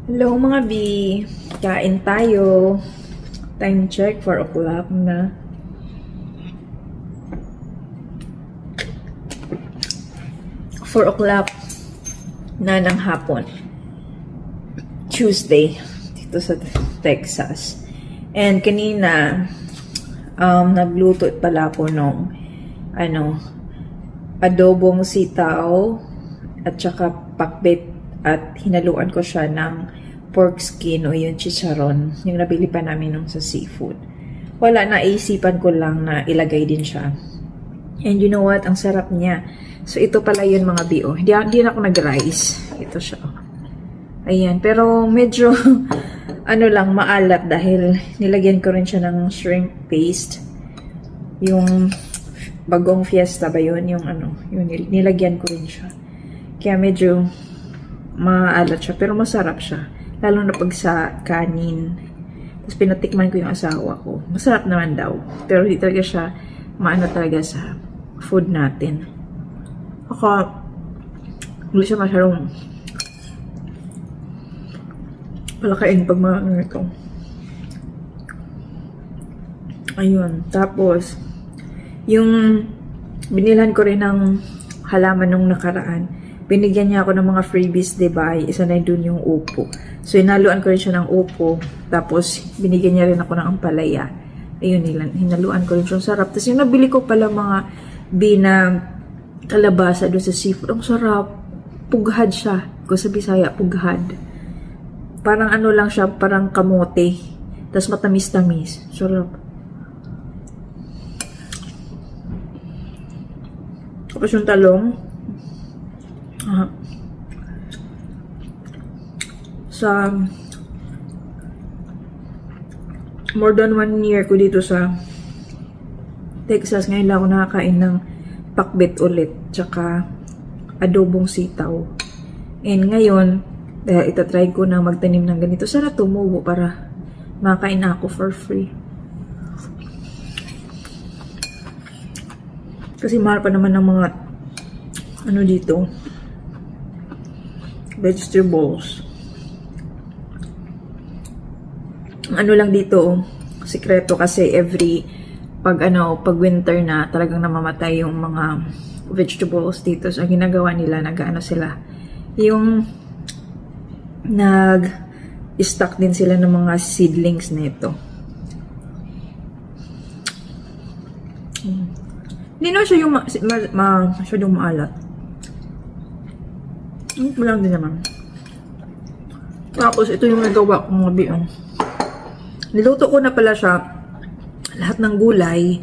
Hello mga B! Kain tayo. Time check, 4 o'clock na. Four o'clock na ng hapon. Tuesday. Dito sa Texas. And kanina, nagluto pala ako nung adobong sitaw at saka pakbet at hinaluan ko siya ng pork skin o yung chicharon, yung nabili pa namin nung sa seafood. Wala, naisipan ko lang na ilagay din siya. And you know what? Ang sarap niya. So, ito pala yun mga B.O. Hindi na ako nag-rice. Ito siya. Ayan. Pero medyo lang, maalat dahil nilagyan ko rin siya ng shrimp paste. Yung bagong fiesta ba yun? Yung nilagyan ko rin siya. Kaya medyo maalat siya. Pero masarap siya. Lalo na pag sa kanin. Tapos pinatikman ko yung asawa ko. Masarap naman daw. Pero hindi talaga siya maano talaga sa food natin. Ako, hindi siya masyadong palakain pag mga ito. Ayun. Tapos, yung binilhan ko rin ng halaman nung nakaraan. Binigyan niya ako ng mga freebies, diba? Isa na dun yung upo. So, hinaluan ko rin siya ng upo. Tapos, binigyan niya rin ako ng ampalaya. Ayun, hinaluan ko rin siya. Sarap. Tapos, yung nabili ko pala mga kalabasa doon sa seafood. Ang sarap. Pughad siya. Kung sa Bisaya, pughad. Parang lang siya, parang kamote. Tapos, matamis-tamis. Sarap. Tapos, yung talong. Sa more than 1 year ko dito sa Texas, ngayon lang ako nakakain ng pakbet ulit, tsaka adobong sitaw. And ngayon, itatry ko na magtanim ng ganito. Sana tumubo para makakain na ako for free. Kasi mahal pa naman ng mga dito, vegetables. Lang dito, sikreto kasi pag winter na, talagang namamatay yung mga vegetables dito. So, ang ginagawa nila, sila, yung nag-stock din sila ng mga seedlings nito. Hindi naman siya yung masyadong maalat. Ito lang din naman. Tapos, ito yung nagawa ko mga biyon. Niluto ko na pala siya lahat ng gulay.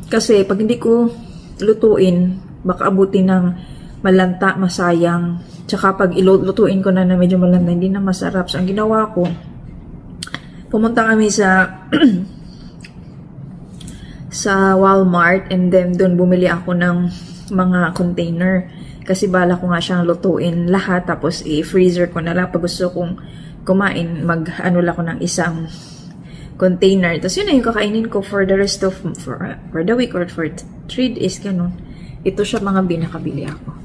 Kasi, pag hindi ko lutuin, baka abutin ng malanta, masayang. Tsaka, pag ilutuin ko na medyo malanta, hindi na masarap. So, ang ginawa ko, pumunta kami sa sa Walmart, and then doon bumili ako ng mga container. Kasi bala ko nga siyang lutuin lahat, tapos i-freezer ko na lang. Pag gusto kong kumain, lang ko ng isang container. Tapos yun na yung kakainin ko for the rest of, for the week or for 3 days, ganun. Ito siya mga binakabili ako.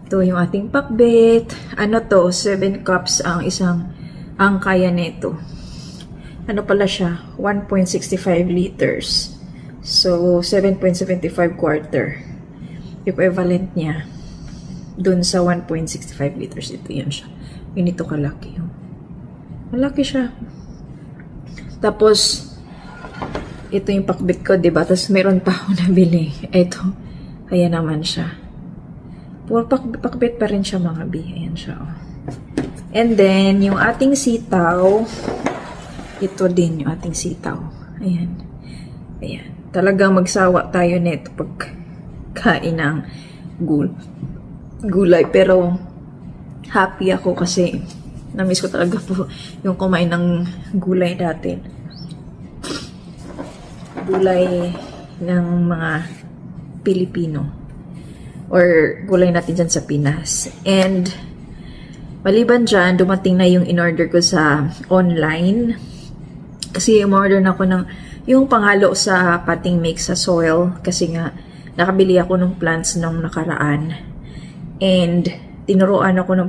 Ito yung ating pakbet. 7 cups ang kaya nito. Pala siya? 1.65 liters. So, 7.75 quarter. Equivalent niya dun sa 1.65 liters. Ito yan siya. Yun ito kalaki. Malaki siya. Tapos, ito yung pakbit ko, diba? Tapos, meron pa ako nabili. Ito. Kaya naman siya. Puro pakbit pa rin siya mga B. Ayan siya. And then, yung ating sitaw. Ito din yung ating sitaw. Ayan. Ayan. Talagang magsawa tayo nito pag kain ng gulay. Pero, happy ako kasi na-miss ko talaga po yung kumain ng gulay dati. Gulay ng mga Pilipino. Or gulay natin dyan sa Pinas. And, maliban dyan, dumating na yung in-order ko sa online. Kasi umorder na ako ng yung panghalo sa potting mix sa soil. Kasi nga, nakabili ako ng plants nung nakaraan. And, tinuruan ako ng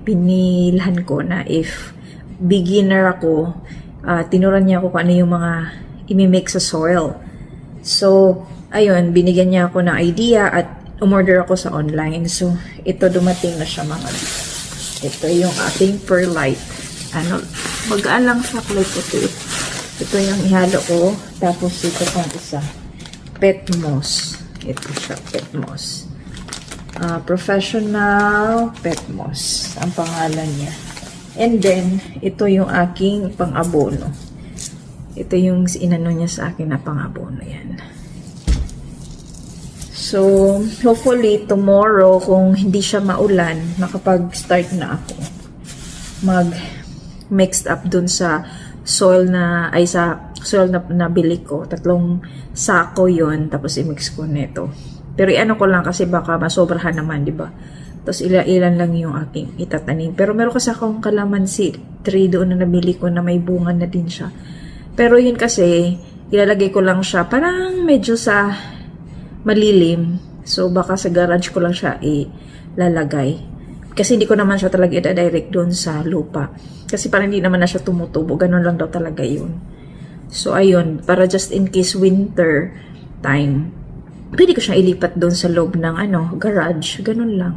pinilhan ko na if beginner ako, tinuran niya ako kung ano yung mga imimix sa soil. So, ayun, binigyan niya ako ng idea at umorder ako sa online. So, ito dumating na siya mga. Ito yung ating perlite. Magaan lang chocolate ito. Ito yung ihalo ko. Tapos ito pang isa. Pet moss. Ito siya, pet moss. Professional pet moss. Ang pangalan niya. And then, ito yung aking pang-abono. Ito yung inano niya sa akin na pang-abono yan. So, hopefully, tomorrow, kung hindi siya maulan, makapag-start na ako mag-mixed up dun sa soil na nabili ko. 3 sako yon, tapos i-mix ko nito. Pero ano ko lang kasi baka masobrahan naman, di ba? Tapos ilan lang yung aking itatanim. Pero meron kasi akong kalamansi tree doon na nabili ko na may bunga na din siya. Pero yun kasi, ilalagay ko lang siya parang medyo sa malilim. So baka sa garage ko lang siya ilalagay. Kasi hindi ko naman siya talaga i-direct doon sa lupa. Kasi parang hindi naman na siya tumutubo. Ganun lang daw talaga yun. So, ayun. Para just in case winter time, pwede ko siya ilipat doon sa loob ng garage. Ganun lang.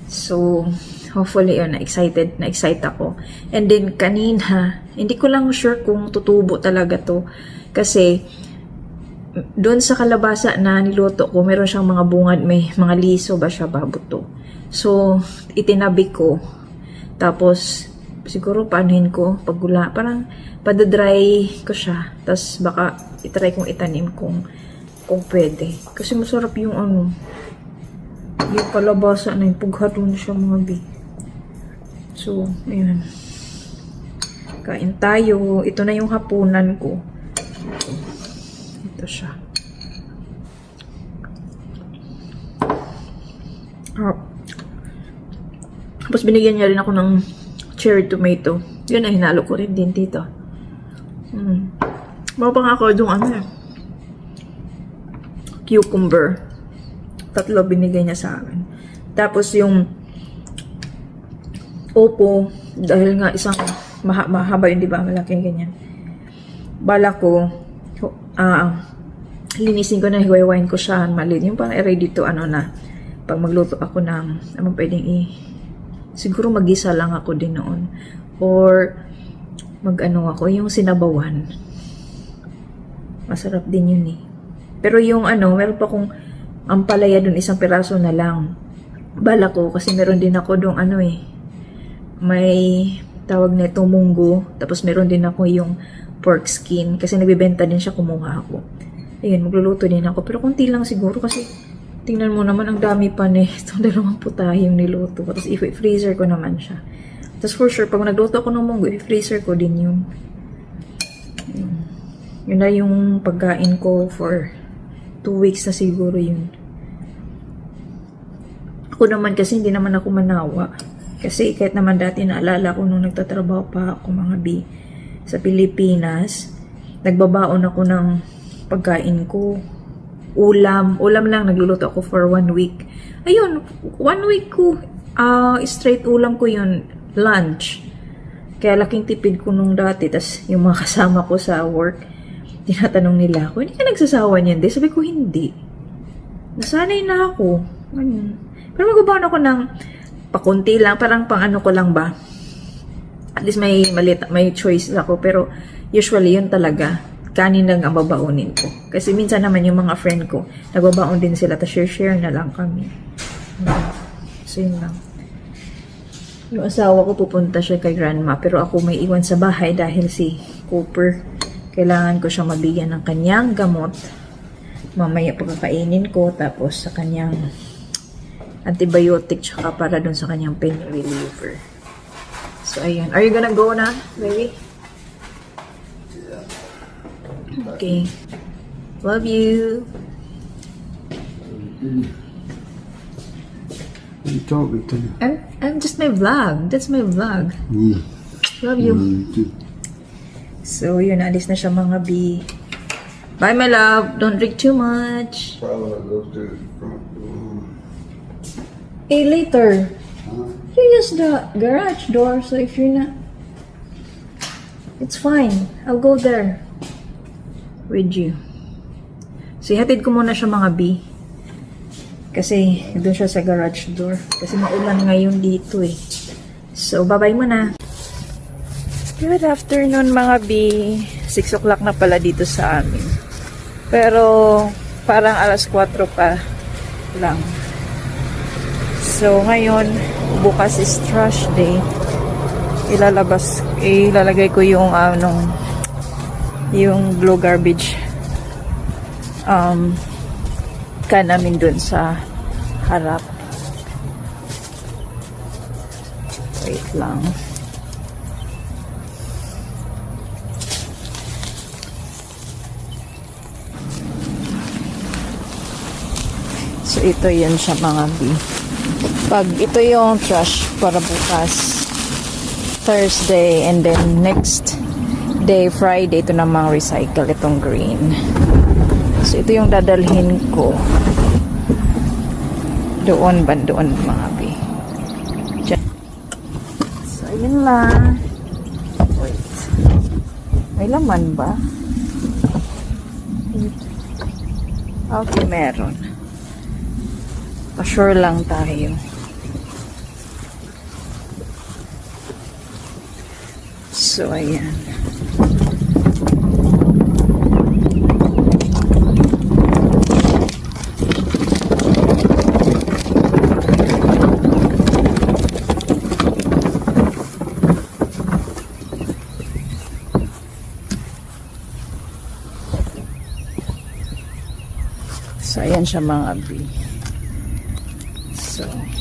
So, hopefully, yun. Na-excite ako. And then, kanina, hindi ko lang sure kung tutubo talaga to. Kasi, doon sa kalabasa na niluto ko, meron siyang mga bungad, may mga liso ba siya, babuto. So, itinabi ko. Tapos, siguro paanuhin ko paggula. Parang padadry ko siya. Tapos baka itry kong itanim kung pwede. Kasi masarap yung yung kalabasa na yung paghato siya mga bi. So, ayun. Kain tayo. Ito na yung hapunan ko. Ito siya. Tapos binigyan niya rin ako ng cherry tomato. Yun na, hinalo ko rin din dito. Mapang ako yung cucumber. 3 binigay niya sa akin. Tapos yung opo, dahil nga isang mahaba yun, di ba? Malaking ganyan. Bala ko, linisin ko na, hiwain ko siya, maliit. Yung parang ready to, pag magluto ako ng, pwedeng siguro mag-isa lang ako din noon. Or, ako, yung sinabawan. Masarap din yun eh. Pero yung meron pa kong ampalaya dun, 1 piraso na lang. Bala ko, kasi meron din ako dong may tawag nito munggo. Tapos meron din ako yung pork skin. Kasi nagbibenta din siya, kumuha ako. Ayun, magluluto din ako. Pero konti lang siguro kasi tingnan mo naman, ang dami pa itong 2 putahe yung niluto ko. Tapos i-freezer ko naman siya. Tapos for sure, pag nagluto ako ng munggo, i-freezer ko din yun. Yun na yung pagkain ko for 2 weeks na siguro yun. Ako naman kasi hindi naman ako manawa. Kasi kahit naman dati naalala ko nung nagtatrabaho pa ako mga sa Pilipinas, nagbabaon ako ng pagkain ko. Ulam lang, nagluluto ako for 1 week. Ayun, 1 week ko, straight ulam ko yun, lunch. Kaya laking tipid ko nung dati. Tas yung mga kasama ko sa work, tinatanong nila ako, hindi ka nagsasawa niyan? Sabi ko, hindi. Nasanay na ako. Pero magbabaon ako ng pakunti lang, parang pang ko lang ba. At least may choice ako. Pero usually yun talaga, kanin lang ang babaunin ko. Kasi minsan naman yung mga friend ko, nagbabaon din sila, tapos share na lang kami. So yun lang. Yung asawa ko pupunta siya kay grandma, pero ako may iwan sa bahay dahil si Cooper, kailangan ko siyang mabigyan ng kanyang gamot. Mamaya pagkakainin ko, tapos sa kanyang antibiotic, tsaka para dun sa kanyang pain reliever. So ayun. Are you gonna go na, baby? Okay. Love you. What are you talking to? I'm just my vlog. That's my vlog. Love you. So, yun. Alis na siya mga B. Bye, my love. Don't drink too much. Probably goes to the front door. Later. Huh? You use the garage door. So, if you're not... It's fine. I'll go there with you. So, ihatid ko muna siya mga B. Kasi, doon siya sa garage door. Kasi maulan ngayon dito eh. So, bye-bye muna. Good afternoon mga B. 6 o'clock na pala dito sa amin. Pero, parang alas 4 pa lang. So, ngayon, bukas is trash day. Ilalagay ko yung, yung blue garbage can namin dun sa harap. Wait lang. So, ito yun siya mga B. Pag ito yung trash para bukas Thursday, and then next day, Friday, ito namang recycle, itong green. So, ito yung dadalhin ko. Doon mga B. Diyan. So, yun lang. Wait. May laman ba? Okay, meron. Pa-sure lang tayo. So, ayan. So, ayan siya mga B. So, ayan.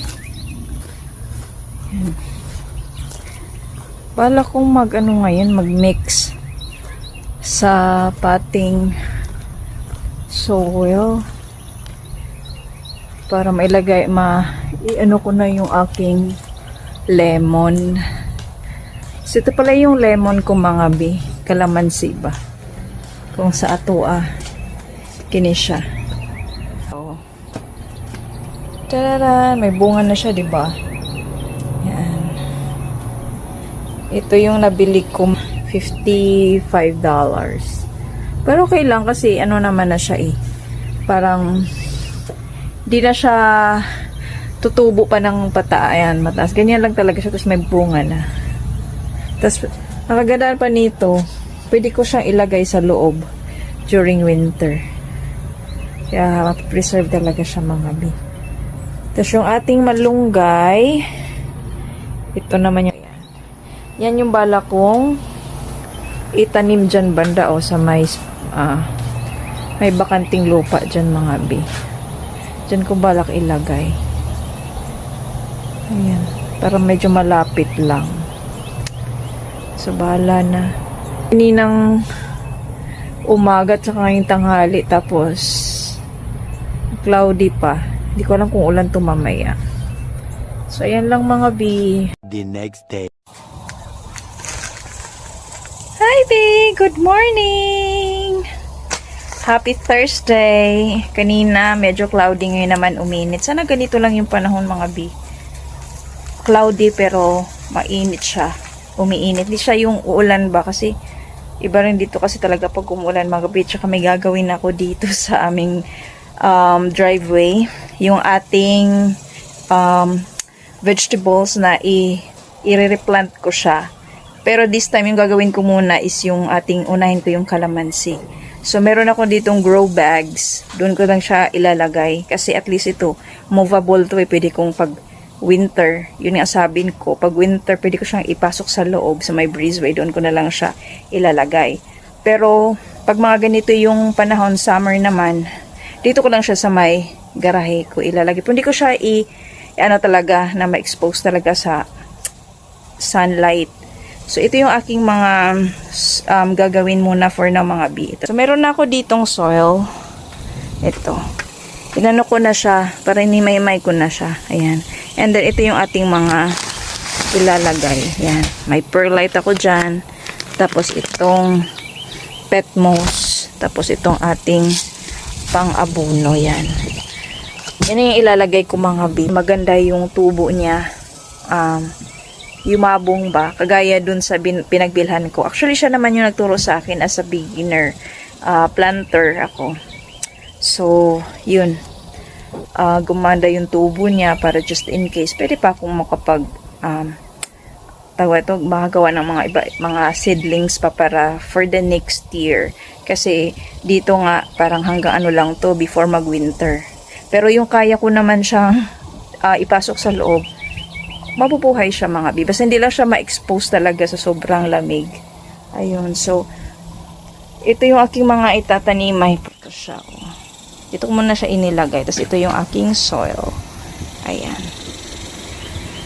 Bala kong mag-mix sa potting soil para mailagay, i-ano ko na yung aking lemon. So, ito pala yung lemon ko mga B. Kalamansi ba? Kung sa ato kini siya. So, tarara, may bunga na siya, diba? Yan. Ito yung nabili ko, $55. Pero okay lang kasi ano naman na siya eh. Parang di na siya tutubo pa ng ayan, mataas. Ganyan lang talaga siya, tapos may bunga na. Tapos, nakagandaan pa nito, pwede ko siyang ilagay sa loob during winter. Kaya, preserve talaga siya mga B. Tapos, yung ating malunggay, ito naman yung yan yung bala kong itanim dyan banda sa may bakanting lupa dyan mga B. Dyan ko balak ilagay. Ayan. Para medyo malapit lang. So, bala na. Kaninang umaga at saka ngayong tanghali. Tapos, cloudy pa. Hindi ko alam kung ulan to mamaya. So, ayan lang mga B. The next day. Hi B! Good morning! Happy Thursday! Kanina, medyo cloudy, ngayon naman uminit. Sana ganito lang yung panahon mga B. Cloudy pero mainit siya. Umiinit. Hindi siya yung uulan ba kasi iba rin dito kasi talaga pag umulan mga B. Tsaka may gagawin ako dito sa aming driveway. Yung ating vegetables na i-replant ko siya. Pero this time, yung gagawin ko muna is yung unahin ko yung kalamansi. So, meron ako ditong grow bags. Doon ko lang siya ilalagay. Kasi at least ito, movable to eh. Pwede kong pag winter, yun nga sabihin ko, pag winter, pwede ko siyang ipasok sa loob, sa may breezeway. Doon ko na lang siya ilalagay. Pero, pag mga ganito yung panahon, summer naman, dito ko lang siya sa may garahe ko ilalagay. Pero hindi ko siya talaga, na ma-expose talaga sa sunlight. So, ito yung aking mga gagawin muna for na mga B. So, meron na ako ditong soil. Ito. Inano ko na siya para inimay-may ko na siya. Ayan. And then, ito yung ating mga ilalagay. Ayan. May perlite ako dyan. Tapos, itong pet moss. Tapos, itong ating pang-abuno. Yan. Yan yung ilalagay ko mga B. Maganda yung tubo niya. yumabong ba, kagaya dun sa pinagbilhan ko. Actually, siya naman yung nagturo sa akin as a beginner planter ako. So, yun. Gumanda yung tubo niya para just in case. Pwede pa akong makapag makagawa ng mga seedlings pa para for the next year. Kasi dito nga parang hanggang ano lang to before mag-winter. Pero yung kaya ko naman siyang ipasok sa loob, mabubuhay siya mga bi. Basta hindi lang siya ma-expose talaga sa sobrang lamig. Ayun, so ito yung aking mga itatanimay. Ito siya, oh. Dito ko muna siya inilagay. Tapos ito yung aking soil. Ayan.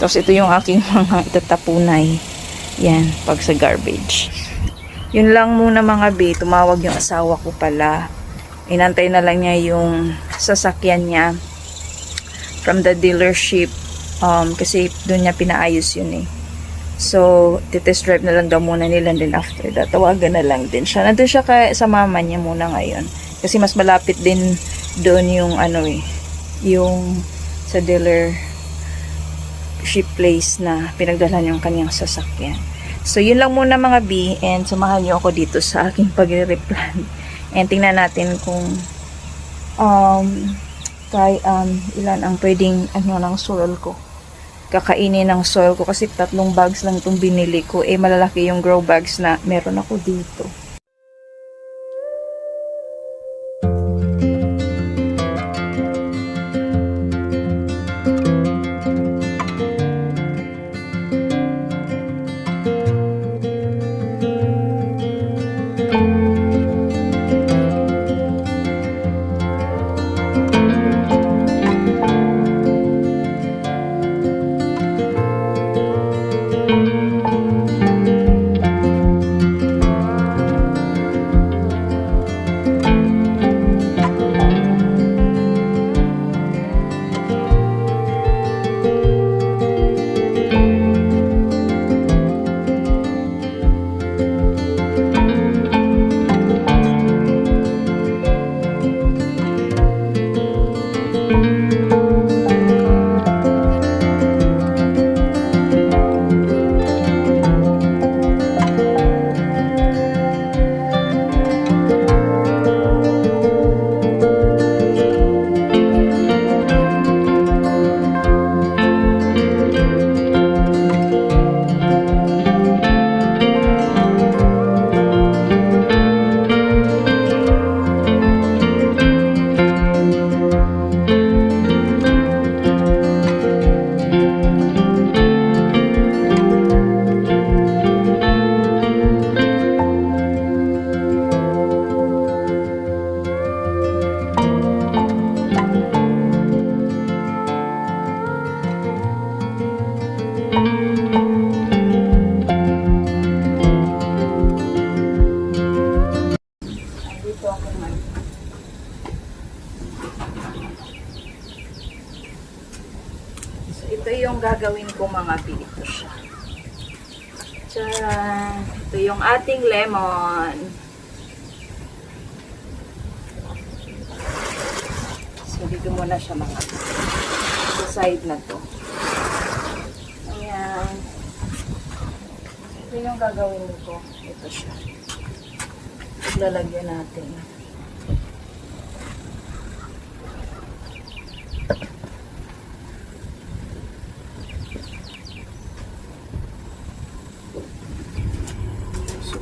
Tapos ito yung aking mga itatapunay. Yan, pag sa garbage. Yun lang muna mga bi. Tumawag yung asawa ko pala. Inantay na lang niya yung sasakyan niya from the dealership. Kasi doon niya pinaayos yun eh. So, titest drive na lang daw muna nila. Then after that, tawagan na lang din siya. Nandun siya sa mama niya muna ngayon. Kasi mas malapit din doon yung yung sa dealership place na pinagdalhan yung kanyang sasakyan. So, yun lang muna mga B. And samahan niyo ako dito sa aking pagre-replant. And tingnan natin kung ilan ang pwedeng ng soil ko. Kakainin ng soil ko kasi 3 bags lang itong binili ko. Malalaki yung grow bags na meron ako dito. Ito yung gagawin ko mga dito siya. Tcharan! Ito yung ating lemon. So, dito muna siya mga sa side na to. Ayan. Ito yung gagawin ko. Ito siya. Lalagyan natin.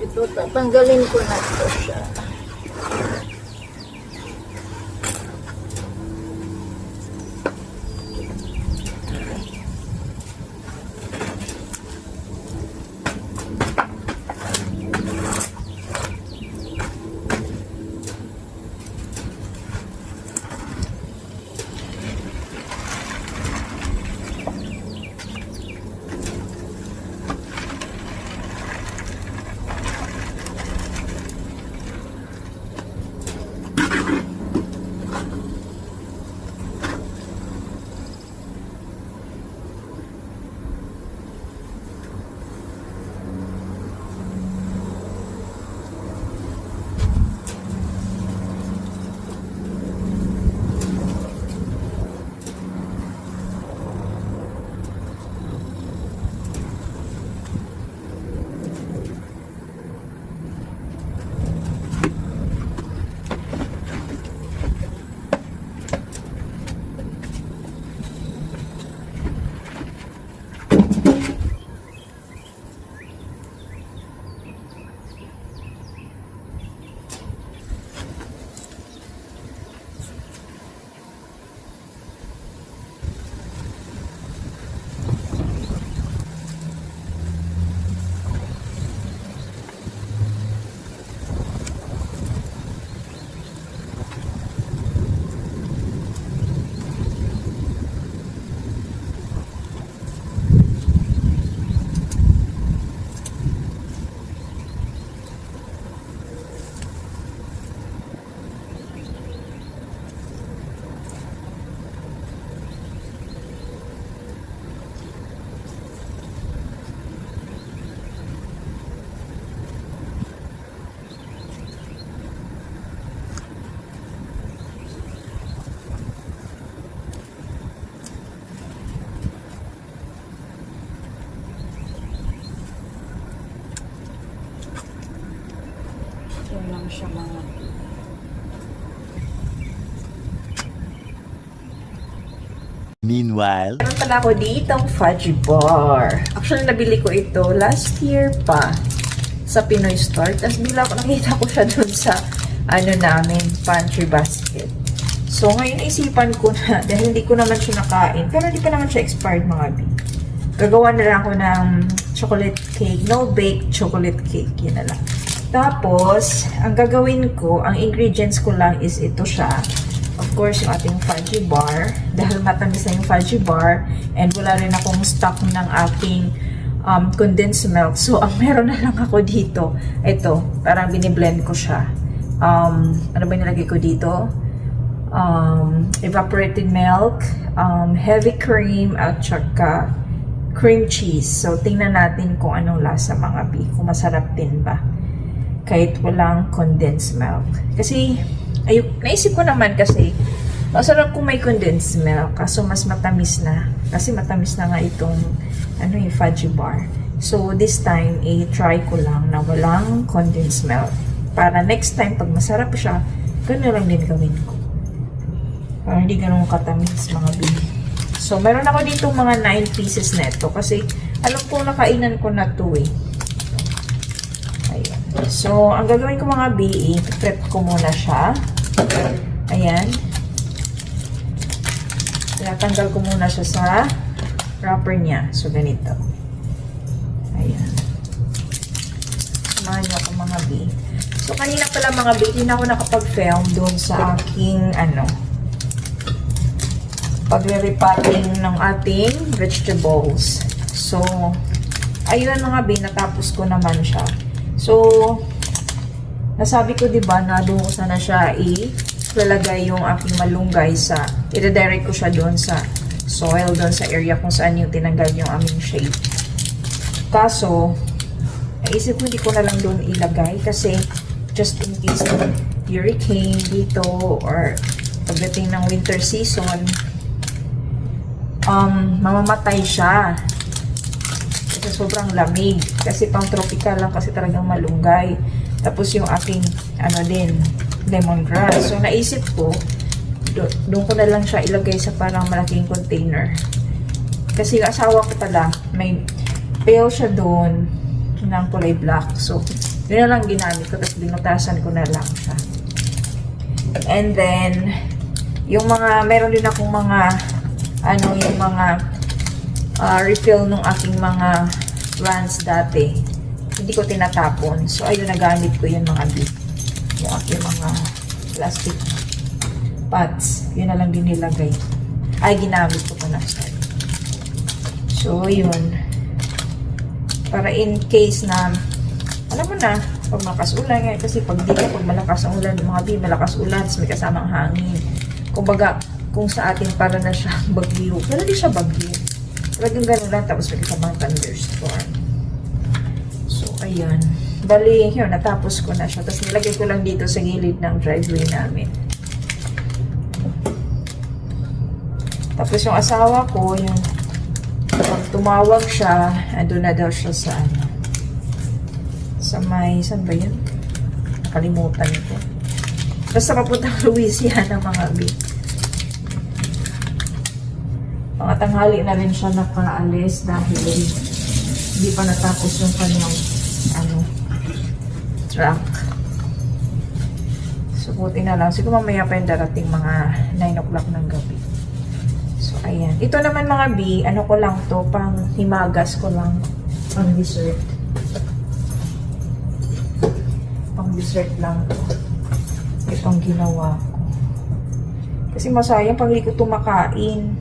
Ito, tatanggalin ko na ito siya. siya mga. Meanwhile, Meron pala ako ditong fudge bar. Actually, nabili ko ito last year pa sa Pinoy Store. Tapos bigla ko nakita ko siya dun sa ano namin, pantry basket. So, ngayon naisipan ko na, dahil hindi ko naman siya nakain, pero hindi pa naman siya expired mga bi. Gagawa na lang ako ng chocolate cake, no-bake chocolate cake, yun na lang. Tapos, ang gagawin ko, ang ingredients ko lang is ito siya. Of course, yung ating fudgy bar. Dahil matamis na yung fudgy bar. And wala rin akong stock ng aking condensed milk. So, ang meron na lang ako dito. Ito, parang biniblend ko siya. Ano ba nilagay ko dito? Evaporated milk, heavy cream, at saka cream cheese. So, tingnan natin kung anong lasa mga bi. Kung masarap din ba. Kahit walang condensed milk. Kasi, naisip ko naman kasi, masarap kung may condensed milk. Kaso, mas matamis na. Kasi matamis na nga itong, yung fudgy bar. So, this time, try ko lang na walang condensed milk. Para next time, pag masarap siya, gano'n lang din gawin ko. Para hindi ganun katamis, mga baby. So, meron ako dito mga 9 pieces neto. Kasi, alam ko, nakainan ko na 2 eh. Ayan. So, ang gagawin ko mga baby, prep ko muna siya. Ayan. Tinatanggal ko muna siya sa wrapper niya. So, ganito. Ayan. Samahan niyo ako mga baby. So, kanina pala mga baby, hindi na ako nakapag-film doon sa aking, pagre-repacking ng ating vegetables. So, ayun mga baby, natapos ko naman siya. So, nasabi ko diba na doon ko sana siya ilalagay yung aking malunggay sa, i-redirect ko siya doon sa soil, doon sa area kung saan yung tinanggal yung aming shade. Kaso, naisip ko hindi ko na lang doon ilagay kasi just in case ng hurricane dito or pagdating ng winter season, mamamatay siya. Kasi sobrang lamig. Kasi pang tropical lang kasi talagang malunggay. Tapos yung aking, lemongrass. So, naisip ko, doon ko na lang siya ilagay sa parang malaking container. Kasi yung asawa ko pala, may pail siya doon ng kulay black. So, yun na lang ginamit ko. Tapos binutasan ko na lang siya. And then, yung mga, meron din akong mga, yung mga refill ng aking mga brands dati. Hindi ko tinatapon. So, ayun, nagamit ko yun mga big. Yung aking mga plastic pots. Yun na lang din nilagay. Ay, ginamit ko na. Sorry. So, yun. Para in case na, alam mo na, pag malakas ulan, kasi pag malakas ang ulan, mga big, malakas ulan, may kasamang hangin. Kumbaga, kung sa atin para na siya bagyo. Pero di siya bagyo. Talagang gano'n lang. Tapos may kasamang thunderstorm. So, ayan. Bali, yun, natapos ko na siya. Tapos nilagay ko lang dito sa gilid ng driveway namin. Tapos yung asawa ko, yung pag tumawag siya, andun na daw siya sa sa may, saan ba yun? Nakalimutan ko. Basta papuntang Louisiana mga big. Mga tanghali na rin siya nakaalis dahil hindi pa natapos yung kanyang truck. So, buti na lang. Siguro mamaya pa yung darating mga 9 o'clock ng gabi. So, ayan. Ito naman mga B, ko lang to, pang himagas ko lang, pang dessert. Pang dessert lang to. Itong ginawa ko. Kasi masayang pag hindi ko ito makain.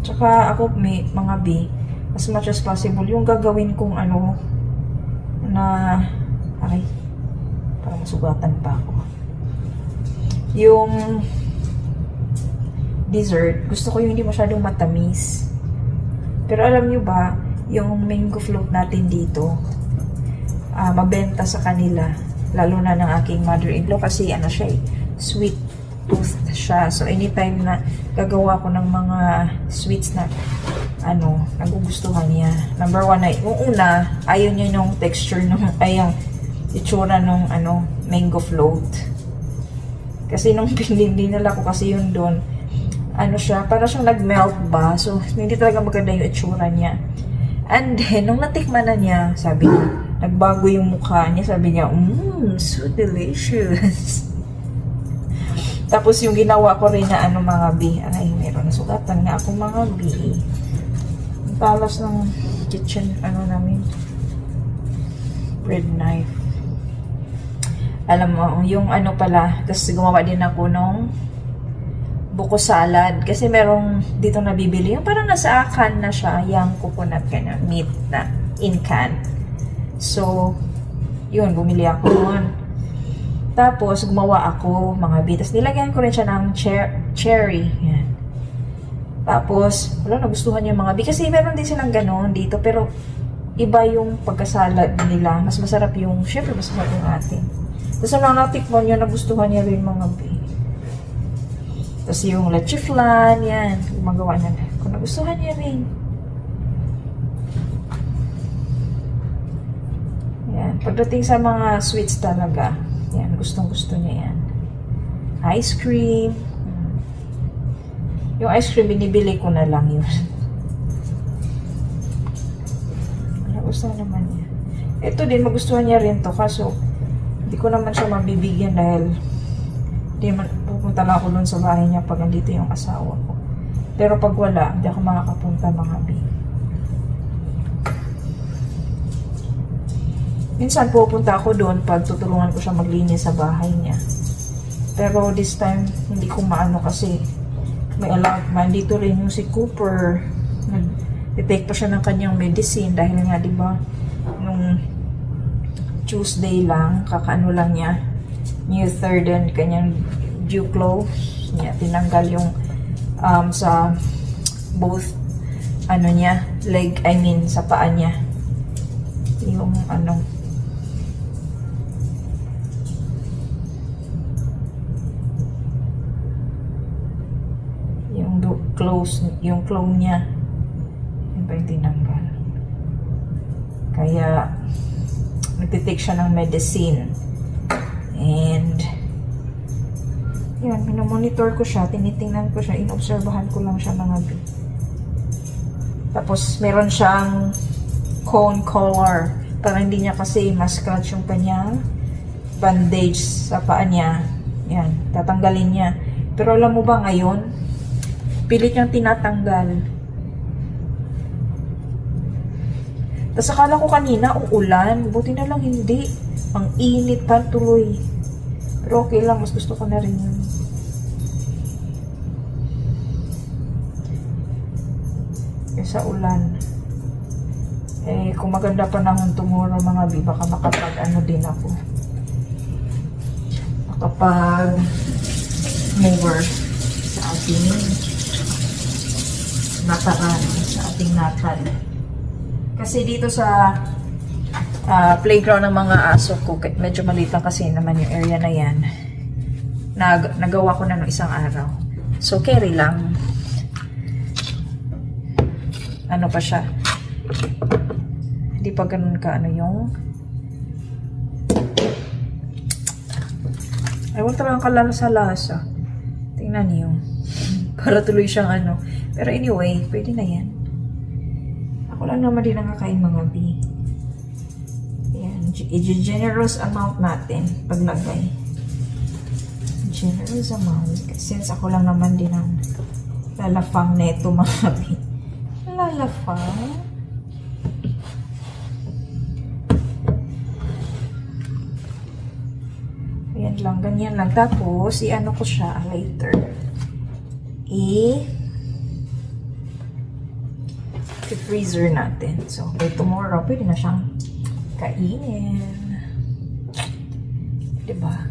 Tsaka ako mga B, as much as possible yung gagawin kong parang masugatan pa ako, yung dessert, gusto ko yung hindi masyadong matamis. Pero alam nyo ba, yung mango float natin dito, mabenta sa kanila, lalo na ng aking mother-in-law kasi siya sweet. tooth siya. So, anytime na gagawa ko ng mga sweets na nagugustuhan niya. Number 1 ay, yung una, ayaw niya yung texture nung, yung itsura nung mango float. Kasi nung dinala ko kasi yun doon, siya, para siyang nag-melt ba? So, hindi talaga maganda yung itsura niya. And then, nung natikman na niya, sabi niya, nagbago yung mukha niya. Sabi niya, so delicious. Tapos, yung ginawa ko rin na mga B. Meron na sugatan nga ako mga B. Ang talas ng kitchen, namin. Bread knife. Alam mo, yung pala, tapos gumawa din ako nung buko salad. Kasi merong dito nabibili. Yung parang nasa can na siya, yung coconut kanya, meat na in can. So, yun, bumili ako nun. Tapos, gumawa ako mga B. Tapos, nilagyan ko rin siya ng cherry. Yan. Tapos, nagustuhan niya yung mga B. Kasi meron din silang ganon dito. Pero, iba yung pagkasalad nila. Mas masarap yung, syempre, mas masarap yung atin. Tapos, nung natikman niya, nagustuhan niya rin mga B. Tapos yung leche flan, yan. Gumagawa na. Kung nagustuhan niya rin. Yan. Pagdating sa mga sweets talaga, yan. Gustong-gusto niya yan. Ice cream. Yung ice cream, binibili ko na lang yun. Nagustuhan naman niya. Ito din, magustuhan niya rin to. Kaso, hindi ko naman siya mabibigyan dahil hindi man pupunta lang ako doon sa bahay niya pag nandito yung asawa ko. Pero pag wala, hindi ako makakapunta mga B. Minsan pupunta ako doon pag tutulungan ko siya maglinis sa bahay niya. Pero this time, hindi ko maano kasi may allotment. Dito rin yung si Cooper. Nag-take pa siya ng kanyang medicine dahil nga, di ba, nung Tuesday lang, kakaano lang niya, New Third and kanyang dew close niya, tinanggal yung sa both niya, leg, sa paa niya yung yung close, yung claw niya yun ba yung tinanggal, kaya nagtitake siya ng medicine. And, yun, minomonitor ko siya, tinitingnan ko siya, inobserbahan ko lang siya mga B. Tapos, meron siyang cone collar, para hindi niya kasi ma-scratch yung kanyang bandage sa paa niya. Yan, tatanggalin niya. Pero alam mo ba ngayon, pilit niyang tinatanggal. Tapos akala ko kanina, uulan, buti na lang hindi. Ang init pa tuloy. Pero okay lang, mas gusto ko na rin yun. Sa ulan. Kung maganda panahon tomorrow mga B, baka makapag din ako. Makapag mover sa ating nakaraan, sa ating natal. Kasi dito sa playground ng mga aso ko, medyo maliit lang kasi naman yung area na yan. Nagawa ko na no isang araw. So, carry lang. Pa siya. Hindi pa ganun ka, yung huwag talagang kalasa-lasa. Tingnan niyo. Para tuloy siyang Pero anyway, pwede na yan. Ako lang naman din nakakain mga B. I-generous amount natin paglagay. Generous amount. Since ako lang naman din ang lalafang neto mga B. Lalafang? Ayan lang, ganyan lang. Tapos, ko siya later. I-freezer natin. So, by tomorrow, pwede na siyang kainin. Diba?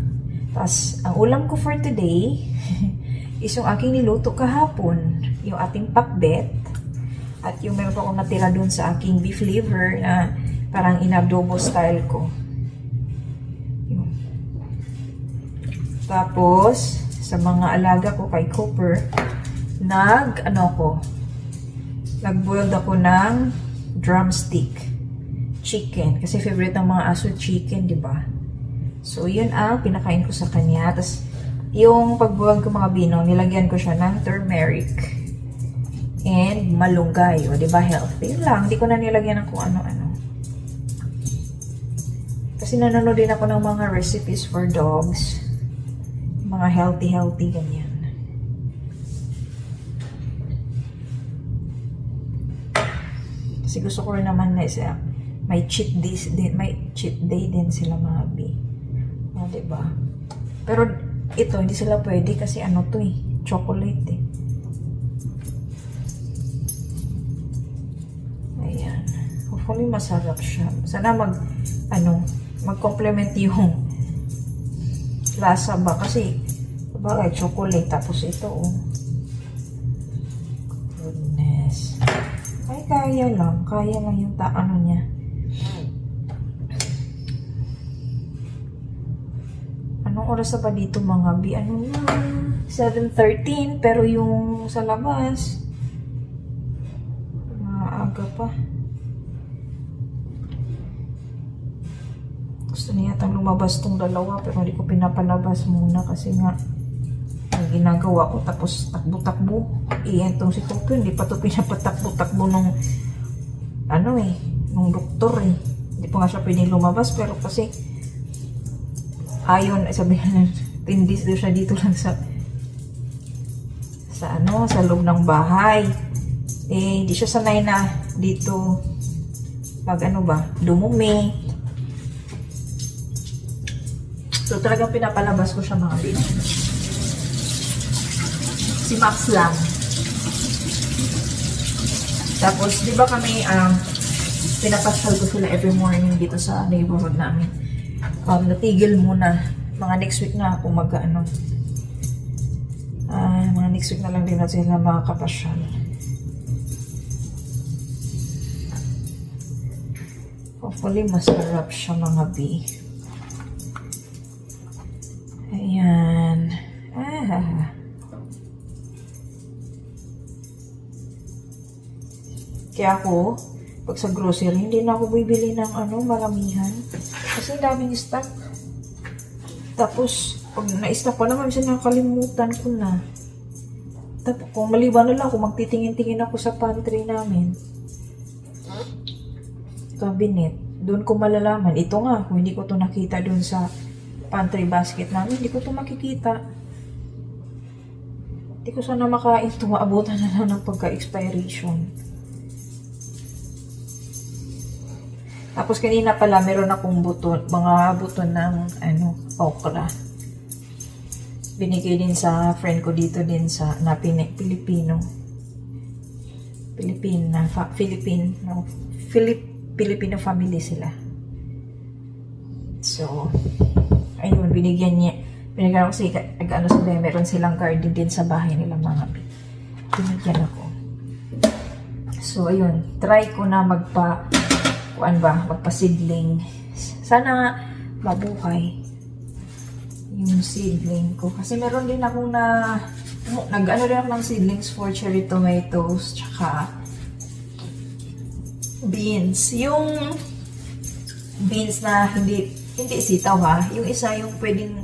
Tapos, ang ulam ko for today is yung aking niluto kahapon. Yung ating pakbet. At yung meron pa akong natira dun sa aking beef liver na parang inadobo style ko. Yun. Tapos, sa mga alaga ko kay Cooper, nag-boiled ako ng drumstick chicken. Kasi favorite ng mga aso chicken, di ba? So, yun ang pinakain ko sa kanya. Tapos, yung pag-boil ko mga bino, nilagyan ko siya ng turmeric and malunggay. O, di ba? Healthy lang. Hindi ko na nilagyan ng kung ano-ano. Kasi nanonood din ako ng mga recipes for dogs. Mga healthy, ganyan. Kasi gusto ko rin naman na may cheat day din sila mga B. O, diba? Pero ito, hindi sila pwede kasi ano to chocolate Ayan. Hopefully masarap siya. Sana mag-complement yung lasa ba? Kasi, diba, chocolate. Tapos ito, goodness. Ay, kaya lang yung niya. Anong oras na pa dito mga B? 7:13, pero yung sa labas, maaga pa. Gusto niya yatang lumabas tong dalawa, pero hindi ko pinapalabas muna kasi nga, ang ginagawa ko, tapos takbo-takbo. Itong si Tokyo, hindi pa ito pinapatakbo-takbo nung nung doktor Hindi pa nga siya pwedeng lumabas, pero kasi ayon, sabihin, tindis doon siya dito lang sa loob ng bahay. Hindi siya sanay na dito dumumi. So, talagang pinapalabas ko siya mga bino. Si Max lang. Tapos, di ba kami, pinapasyal ko sila every morning dito sa neighborhood namin. Natigil muna. Mga next week na ako mga next week na lang din natin sila makakapasyal. Hopefully, masarap siya mga B. Ayan. Kaya ako, pag sa grocery, hindi na ako bibili ng maramihan. Kasi daming stock. Tapos, pag na-stock ko naman, minsan nakakalimutan ko na. Tapos, kung maliban na lang ako, magtitingin-tingin ako sa pantry namin. Cabinet. Doon ko malalaman. Ito nga, kung hindi ko to nakita doon sa pantry basket namin, hindi ko to makikita. Hindi ko sana makain ito. Maabutan na lang ng pagka-expiration. Tapos kanina pala, meron akong mga buton ng okra. Binigay din sa friend ko dito din sa Filipino family sila. So, ayun, binigyan ako sila, meron silang garden din sa bahay nila mga binigyan ako. So, ayun, try ko na magpa-seedling. Sana mabuhay yung seedling ko. Kasi meron din akong nag-ano rin ako ng seedlings for cherry tomatoes, tsaka beans. Yung beans na hindi sitaw yung isa yung pwedeng,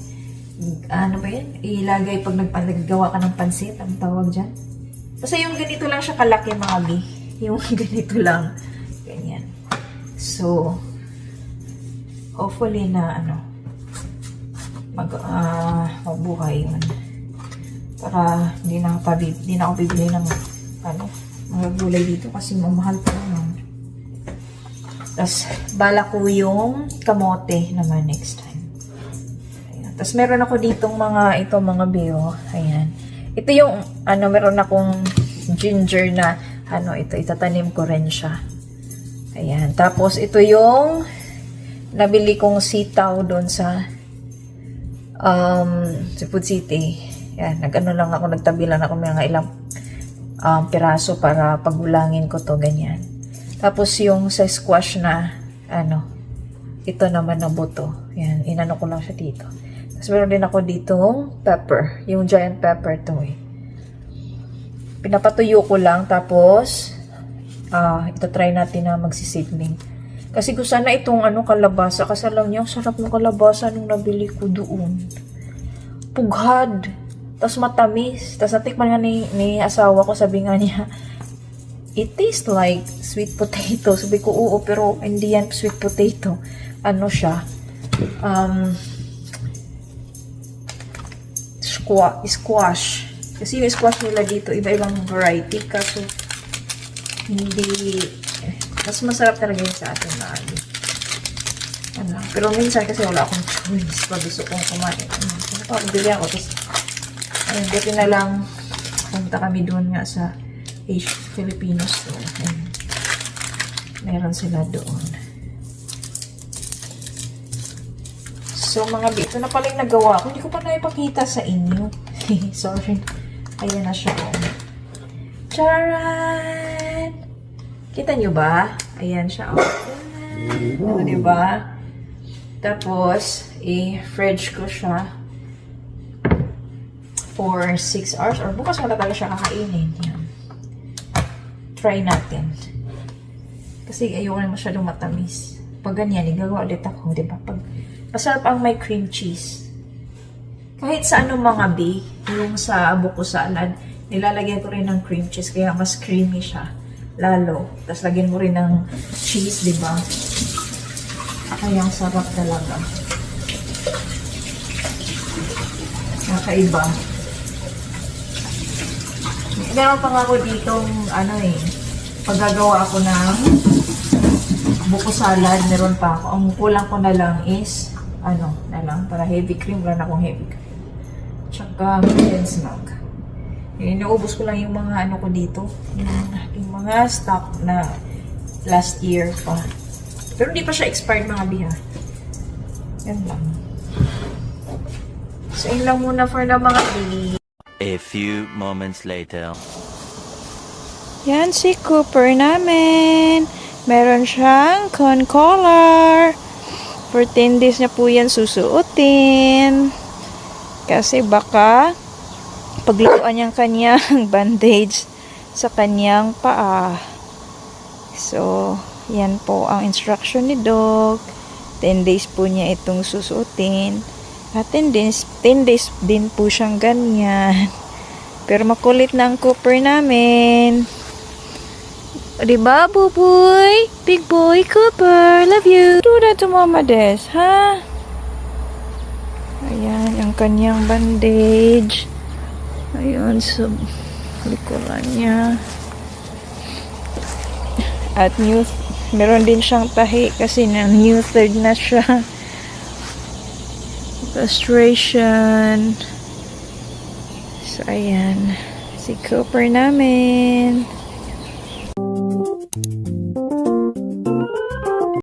ilagay pag naggawa ka ng pansit, ang tawag dyan. Kasi yung ganito lang siya kalaki mga B. Yung ganito lang. Ganyan. So, hopefully na mabuhay yun. Para hindi na ako bibili ng mga gulay dito kasi mamahal pa naman. Tapos, bala ko yung kamote naman next time. Ayan. Tapos, meron ako ditong mga bio. Ayan. Ito yung, meron akong ginger na, itatanim ko rin siya. Ayan. Tapos, ito yung nabili kong sitaw doon sa Food City. Ayan. Nagtabi lang ako mga ilang piraso para pagulangin ko to, ganyan. Tapos, yung sa squash na, ito naman na buto. Ayan. Inano ko lang siya dito. Tapos meron din ako ditong pepper. Yung giant pepper to eh. Pinapatuyo ko lang. Tapos, ito try natin na magsiseasoning. Kasi gusto na itong kalabasa. Kasi alam niyo, ang sarap ng kalabasa nung nabili ko doon. Pughad. Tapos matamis. Tapos natikman nga ni asawa ko, sabi nga niya, it tastes like sweet potato. Sabi ko, oo, pero hindi yan sweet potato. Ano siya? Squash. Kasi yung squash nila dito, iba-ibang variety. Kaso, hindi, mas masarap talaga yun sa atin na pero minsan kasi wala akong choice pag gusto kong kumain. Bili ako. Tapos, buti na lang, punta kami doon nga sa Filipino store. Meron sila doon. So, mga ito na pala yung nagawa ko. Hindi ko pa naipakita sa inyo. Sorry. Ayan na siya. Charan! Kita nyo ba? Ayan siya. Diba? Tapos, i-fridge ko siya for 6 hours. Or bukas ko na talaga siya kakainin. Yan. Try natin. Kasi ayoko na masyadong matamis. Pag ganyan, igagawa ulit ako. Diba? Pag masarap ang may cream cheese. Kahit sa mga yung sa buko salad, nilalagyan ko rin ng cream cheese, kaya mas creamy siya. Lalo. Tapos lagyan mo rin ng cheese, di ba? Kaya ang sarap talaga. Nakaiba. Meron pa nga ako ditong, paggagawa ako ng buko salad, meron pa ako. Ang kulang ko na lang is, para heavy cream. Wala na akong heavy cream. Tsaka condensed milk. Inuubos ko lang yung mga ko dito. Yung mga stock na last year pa. Pero hindi pa siya expired mga biha. Yan lang. So, yun lang muna for the mga bihi. A few moments later. Yan si Cooper namin. Meron siyang cone collar. For 10 days na po yan susuotin. Kasi baka paglutuan niyang kanyang bandage sa kanyang paa. So, yan po ang instruction ni Doc. 10 days po niya itong susuotin. At 10 days din po siyang ganyan. Pero makulit na ang Cooper namin. Diba, Buboy? Big boy, Cooper. Love you. Do that to Mama Des, ha? Ayan, ang kanyang bandage. Ayun, so, likuran niya. At meron din siyang tahi kasi new third na siya. Castration. So, ayan. Si Cooper namin.